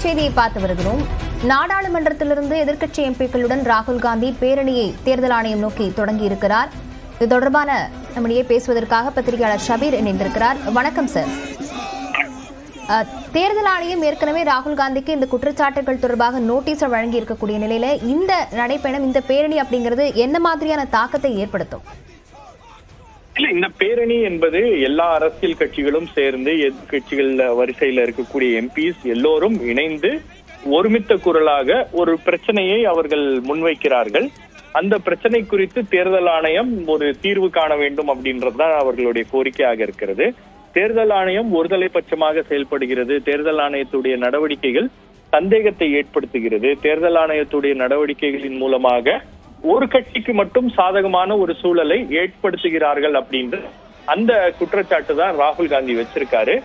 செய்தியை பார்த்து வருகிறோம். நாடாளுமன்றத்திலிருந்து எதிர்க்கட்சி எம்பிக்களுடன் ராகுல் காந்தி பேரணியை தேர்தல் ஆணையம் நோக்கி தொடங்கி இருக்கிறார். இது தொடர்பான நம்மிடையே பேசுவதற்காக பத்திரிகையாளர் ஷபீர் இணைந்திருக்கிறார். வணக்கம் சார். தேர்தல் ஆணையம் ஏற்கனவே ராகுல் காந்திக்கு இந்த குற்றச்சாட்டுகள் தொடர்பாக நோட்டீஸை வழங்கி இருக்கக்கூடிய நிலையில இந்த நடைப்பயணம், இந்த பேரணி அப்படிங்கிறது என்ன மாதிரியான தாக்கத்தை ஏற்படுத்தும்? இல்ல, இந்த பேரணி என்பது எல்லா அரசியல் கட்சிகளும் சேர்ந்து எதிர்கட்சிகள் வரிசையில இருக்கக்கூடிய எம்பிஸ் எல்லோரும் இணைந்து ஒருமித்த குரலாக ஒரு பிரச்சனையை அவர்கள் முன்வைக்கிறார்கள். அந்த பிரச்சனை குறித்து தேர்தல் ஆணையம் ஒரு தீர்வு காண வேண்டும் அப்படின்றதுதான் அவர்களுடைய கோரிக்கையாக இருக்கிறது. தேர்தல் ஆணையம் ஒருதலை பட்சமாக செயல்படுகிறது. தேர்தல் ஆணையத்துடைய நடவடிக்கைகள் சந்தேகத்தை ஏற்படுத்துகிறது. தேர்தல் ஆணையத்துடைய நடவடிக்கைகளின் மூலமாக ஒரு கட்சிக்கு மட்டும் சாதகமான ஒரு சூழலை ஏற்படுத்துகிறார்கள் அப்படின்ற அந்த குற்றச்சாட்டு தான் ராகுல் காந்தி வச்சிருக்காரு.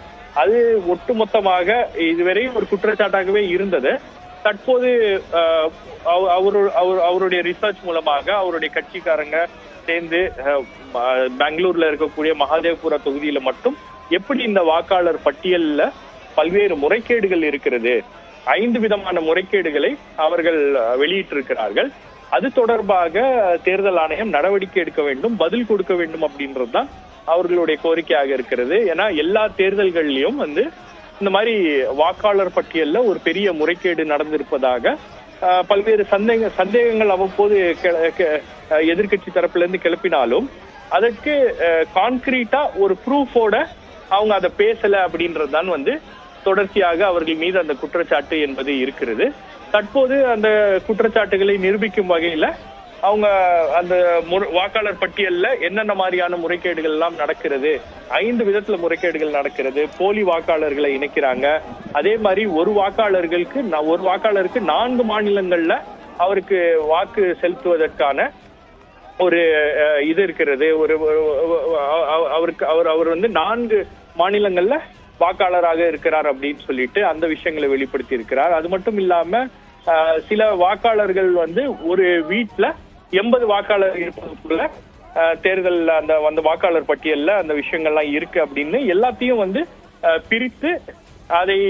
அது ஒட்டுமொத்தமாக இதுவரை ஒரு குற்றச்சாட்டாகவே இருந்தது. தற்போது அவருடைய ரிசர்ச் மூலமாக அவருடைய கட்சிக்காரங்க சேர்ந்து பெங்களூர்ல இருக்கக்கூடிய மகாதேவ்புரா தொகுதியில மட்டும் எப்படி இந்த வாக்காளர் பட்டியல்ல பல்வேறு முறைகேடுகள் இருக்கிறது, 5 விதமான முறைகேடுகளை அவர்கள் வெளியிட்டிருக்கிறார்கள். அது தொடர்பாக தேர்தல் ஆணையம் நடவடிக்கை எடுக்க வேண்டும், பதில் கொடுக்க வேண்டும் அப்படின்றதுதான் அவர்களுடைய கோரிக்கையாக இருக்கிறது. ஏன்னா எல்லா தேர்தல்கள்லயும் இந்த மாதிரி வாக்காளர் பட்டியல்ல ஒரு பெரிய முறைகேடு நடந்திருப்பதாக பல்வேறு சந்தேகங்கள் அவ்வப்போது எதிர்கட்சி தரப்புல இருந்து கிளப்பினாலும் அதற்கு கான்கிரீட்டா ஒரு ப்ரூஃபோட அவங்க அதை பேசல அப்படின்றதுதான் தொடர்ச்சியாக அவர்கள் மீது அந்த குற்றச்சாட்டு என்பது இருக்கிறது. தற்போது அந்த குற்றச்சாட்டுகளை நிரூபிக்கும் வகையில அவங்க அந்த வாக்காளர் பட்டியல்ல என்னென்ன மாதிரியான முறைகேடுகள் எல்லாம் நடக்கிறது, 5 விதத்துல முறைகேடுகள் நடக்கிறது, போலி வாக்காளர்களை இணைக்கிறாங்க. அதே மாதிரி ஒரு வாக்காளருக்கு 4 மாநிலங்கள்ல அவருக்கு வாக்கு செலுத்துவதற்கான ஒரு இது இருக்கிறது. அவர் 4 மாநிலங்கள்ல வாக்காளராக இருக்கிறார் அப்படின்னு சொல்லிட்டு அந்த விஷயங்களை வெளிப்படுத்தி இருக்கிறார். அது மட்டும் இல்லாம சில வாக்காளர்கள் ஒரு வீட்டுல 80 வாக்காளர் இருப்பதுக்குள்ள தேர்தல் அந்த வாக்காளர் பட்டியல்ல அந்த விஷயங்கள்லாம் இருக்கு அப்படின்னு எல்லாத்தையும் பிரித்து அதை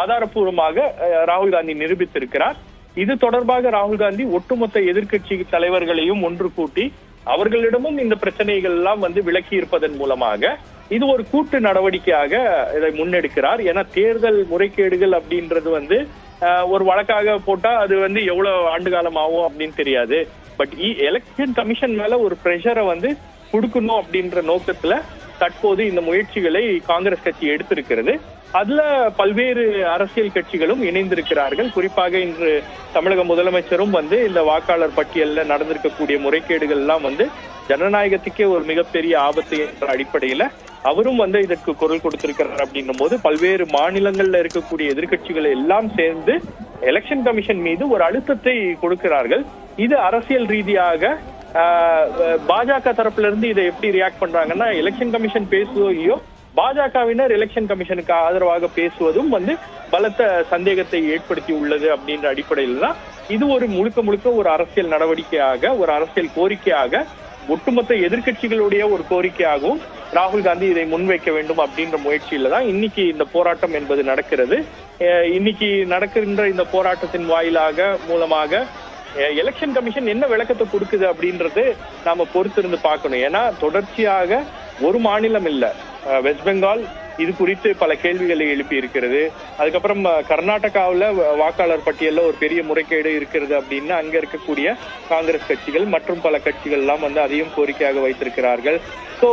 ஆதாரப்பூர்வமாக ராகுல் காந்தி நிரூபித்திருக்கிறார். இது தொடர்பாக ராகுல் காந்தி ஒட்டுமொத்த எதிர்கட்சி தலைவர்களையும் ஒன்று கூட்டி அவர்களிடமும் இந்த பிரச்சனைகள் எல்லாம் விலக்கி இருப்பதன் மூலமாக இது ஒரு கூட்டு நடவடிக்கையாக இதை முன்னெடுக்கிறார். ஏன்னா தேர்தல் முறைகேடுகள் அப்படின்றது ஒரு வழக்காக போட்டா அது எவ்வளவு ஆண்டு காலம் ஆகும் அப்படின்னு தெரியாது. பட் எலெக்ஷன் கமிஷன் மேல ஒரு பிரஷரை கொடுக்கணும் அப்படின்ற நோக்கத்துல தற்போது இந்த முயற்சிகளை காங்கிரஸ் கட்சி எடுத்திருக்கிறது. அதுல பல்வேறு அரசியல் கட்சிகளும் இணைந்திருக்கிறார்கள். குறிப்பாக இன்று தமிழக முதலமைச்சரும் இந்த வாக்காளர் பட்டியல்ல நடந்திருக்கக்கூடிய முறைகேடுகள் எல்லாம் ஜனநாயகத்துக்கே ஒரு மிகப்பெரிய ஆபத்து என்ற அடிப்படையில அவரும் இதற்கு குரல் கொடுத்திருக்கிறார். அப்படின்னும் போது பல்வேறு மாநிலங்கள்ல இருக்கக்கூடிய எதிர்கட்சிகளை எல்லாம் சேர்ந்து எலெக்ஷன் கமிஷன் மீது ஒரு அழுத்தத்தை கொடுக்கிறார்கள். இது அரசியல் ரீதியாக பாஜக தரப்புல இருந்து இதை எப்படி ரியாக்ட் பண்றாங்கன்னா, எலெக்ஷன் கமிஷன் பேசுவதையோ பாஜகவினர் எலெக்ஷன் கமிஷனுக்கு ஆதரவாக பேசுவதும் பலத்த சந்தேகத்தை ஏற்படுத்தி உள்ளது அப்படின்ற அடிப்படையில் தான் இது ஒரு முழுக்க ஒரு அரசியல் நடவடிக்கையாக, ஒரு அரசியல் கோரிக்கையாக, ஒட்டுமொத்த எதிர்கட்சிகளுடைய ஒரு கோரிக்கையாகவும் ராகுல் காந்தி இதை முன்வைக்க வேண்டும் அப்படின்ற முயற்சியில தான் இன்னைக்கு இந்த போராட்டம் என்பது நடக்கிறது. இன்னைக்கு நடக்கின்ற இந்த போராட்டத்தின் மூலமாக எலெக்ஷன் கமிஷன் என்ன விளக்கத்தை கொடுக்குது அப்படின்றது நாம பொறுத்திருந்து பார்க்கணும். ஏன்னா தொடர்ச்சியாக ஒரு மாநிலம் இல்ல, வெஸ்ட் பெங்கால் இது குறித்து பல கேள்விகளை எழுப்பி இருக்கிறது. அதுக்கப்புறம் கர்நாடகாவில் வாக்காளர் பட்டியல்ல ஒரு பெரிய முறைகேடு இருக்கிறது அப்படின்னு அங்க இருக்கக்கூடிய காங்கிரஸ் கட்சிகள் மற்றும் பல கட்சிகள் எல்லாம் அதையும் கோரிக்கையாக வைத்திருக்கிறார்கள். ஸோ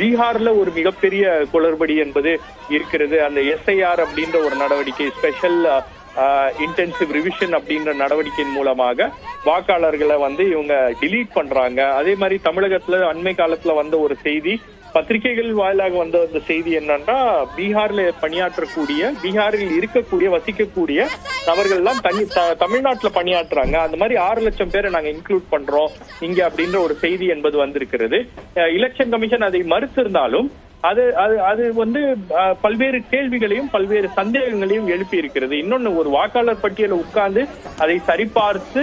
பீகார்ல ஒரு மிகப்பெரிய குளறுபடி என்பது இருக்கிறது. அந்த SIR அப்படின்ற ஒரு நடவடிக்கை, ஸ்பெஷல் இன்டென்சிவ் ரிவிஷன் அப்படின்ற நடவடிக்கையின் மூலமாக வாக்காளர்களை இவங்க டிலீட் பண்றாங்க. அதே மாதிரி தமிழகத்துல அண்மை காலத்துல வந்த ஒரு செய்தி, பத்திரிகைகள் வாயிலாக வந்த அந்த செய்தி என்னன்னா, பீகாரில் இருக்கக்கூடிய வசிக்கக்கூடிய நபர்கள் எல்லாம் தமிழ்நாட்டுல பணியாற்றுறாங்க, அந்த மாதிரி 6 லட்சம் பேரை நாங்க இன்க்ளூட் பண்றோம் இங்க அப்படின்ற ஒரு செய்தி என்பது வந்திருக்கிறது. எலெக்ஷன் கமிஷன் அதை மறுத்திருந்தாலும் அது பல்வேறு கேள்விகளையும் பல்வேறு சந்தேகங்களையும் எழுப்பி இருக்கிறது. இன்னொன்னு, ஒரு வாக்காளர் பட்டியலை உட்கார்ந்து அதை சரிபார்த்து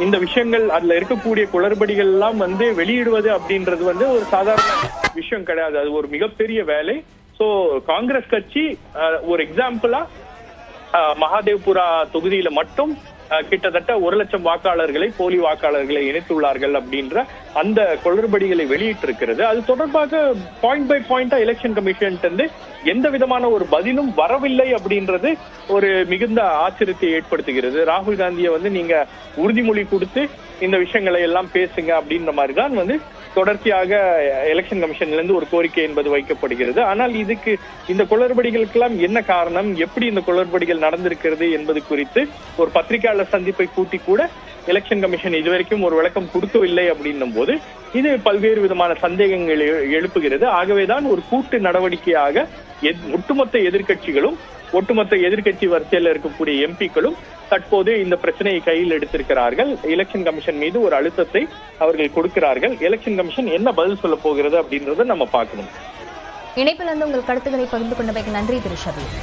இந்த விஷயங்கள் அதுல இருக்கக்கூடிய குளறுபடிகள் எல்லாம் வெளியிடுவது அப்படின்றது ஒரு சாதாரண விஷயம் கிடையாது. அது ஒரு மிகப்பெரிய வேலை. சோ காங்கிரஸ் கட்சி ஒரு எக்ஸாம்பிளா மகாதேவ்புரா தொகுதியில மட்டும் கிட்டத்தட்ட 1 லட்சம் வாக்காளர்களை, போலி வாக்காளர்களை இணைத்துள்ளார்கள் அப்படின்ற அந்த குளறுபடிகளை வெளியிட்டிருக்கிறது. அது தொடர்பாக பாயிண்ட் பை பாயிண்டா எலெக்ஷன் கமிஷன் எந்த விதமான ஒரு பதிலும் வரவில்லை அப்படின்றது ஒரு மிகுந்த ஆச்சரியத்தை ஏற்படுத்துகிறது. ராகுல் காந்தியை நீங்க உறுதிமொழி கொடுத்து இந்த விஷயங்களை எல்லாம் பேசுங்க அப்படின்ற மாதிரிதான் தொடர்ச்சியாக எலெக்ஷன் கமிஷன்ல இருந்து ஒரு கோரிக்கை என்பது வைக்கப்படுகிறது. ஆனால் இதுக்கு இந்த குளறுபடிகளுக்கெல்லாம் என்ன காரணம், எப்படி இந்த குளறுபடிகள் நடந்திருக்கிறது என்பது குறித்து ஒரு பத்திரிகையாளர் சந்திப்பை கூட்டி கூட எலெக்ஷன் கமிஷன் இதுவரைக்கும் ஒரு விளக்கம் கொடுக்கவில்லை அப்படின்னும் போது இது பல்வேறு விதமான சந்தேகங்களை எழுப்புகிறது. ஆகவேதான் ஒரு கூட்டு நடவடிக்கையாக ஒட்டுமொத்த எதிர்கட்சிகளும், ஒட்டுமொத்த எதிர்கட்சி வரிசையில் இருக்கக்கூடிய எம்பிக்களும் தற்போது இந்த பிரச்சனையை கையில் எடுத்திருக்கிறார்கள். எலெக்ஷன் கமிஷன் மீது ஒரு அழுத்தத்தை அவர்கள் கொடுக்கிறார்கள். எலெக்ஷன் கமிஷன் என்ன பதில் சொல்ல போகிறது அப்படின்றத நம்ம பார்க்கணும். இணைப்பில் உங்கள் கருத்துக்களை பகிர்ந்து கொண்டமைக்கு நன்றி திரு ஷபீர்.